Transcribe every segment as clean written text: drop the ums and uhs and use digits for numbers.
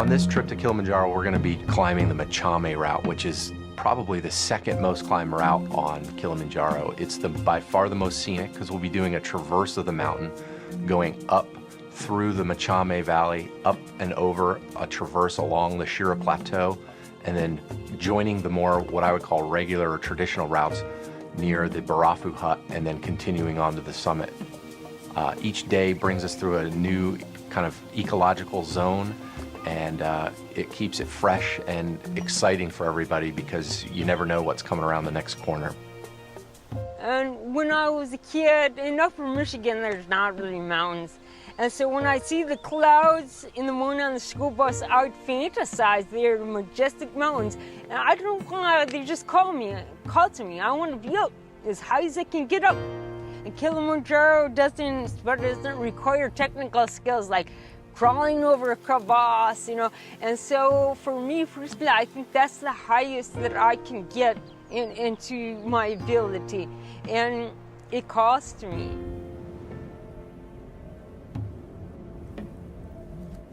On this trip to Kilimanjaro, we're going to be climbing the Machame route, which is probably the second most climbed route on Kilimanjaro. It's by far the most scenic because we'll be doing a traverse of the mountain, going up through the Machame Valley, up and over a traverse along the Shira Plateau, and then joining the more what I would call regular or traditional routes near the Barafu Hut, and then continuing on to the summit. Each day brings us through a new kind of ecological zone, and it keeps it fresh and exciting for everybody because you never know what's coming around the next corner. And when I was a kid, in Upper Michigan, there's not really mountains. And so when I see the clouds in the morning on the school bus, I would fantasize they're the majestic mountains. And I don't know why, they just call to me. I want to be up as high as I can get up. And Kilimanjaro doesn't require technical skills like crawling over a crevasse, you know. And so for me personally, I think that's the highest that I can get into my ability. And it costs me.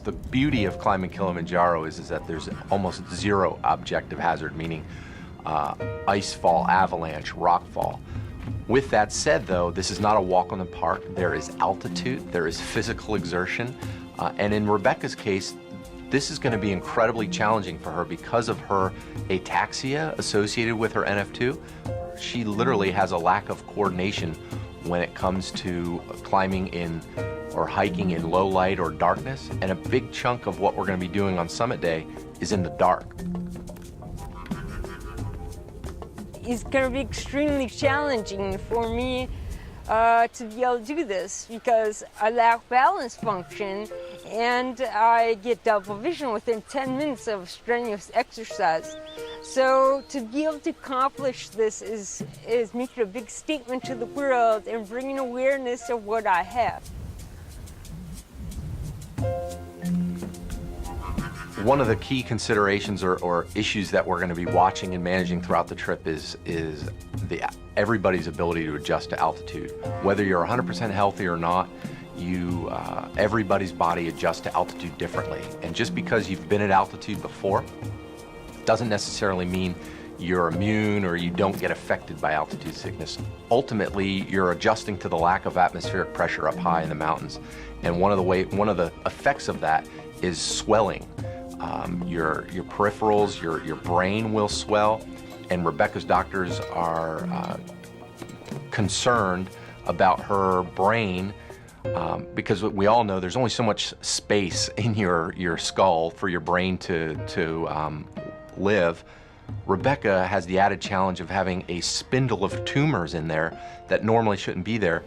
The beauty of climbing Kilimanjaro is that there's almost zero objective hazard, meaning ice fall, avalanche, rock fall. With that said, though, this is not a walk in the park. There is altitude, there is physical exertion, and in Rebecca's case, this is going to be incredibly challenging for her because of her ataxia associated with her NF2. She literally has a lack of coordination when it comes to climbing in or hiking in low light or darkness, and a big chunk of what we're going to be doing on summit day is in the dark. It's going to be extremely challenging for me to be able to do this because I lack balance function and I get double vision within 10 minutes of strenuous exercise. So to be able to accomplish this is making a big statement to the world and bringing awareness of what I have. One of the key considerations or issues that we're going to be watching and managing throughout the trip is everybody's ability to adjust to altitude. Whether you're 100% healthy or not, everybody's body adjusts to altitude differently. And just because you've been at altitude before doesn't necessarily mean you're immune or you don't get affected by altitude sickness. Ultimately, you're adjusting to the lack of atmospheric pressure up high in the mountains. And one of the effects of that is swelling. Your peripherals, your brain will swell, and Rebecca's doctors are concerned about her brain because we all know there's only so much space in your skull for your brain to live. Rebecca has the added challenge of having a spindle of tumors in there that normally shouldn't be there.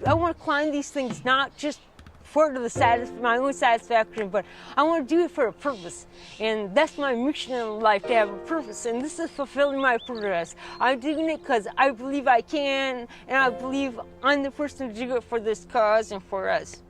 I want to climb these things not just for my own satisfaction, but I want to do it for a purpose. And that's my mission in life, to have a purpose. And this is fulfilling my purpose. I'm doing it because I believe I can, and I believe I'm the person to do it for this cause and for us.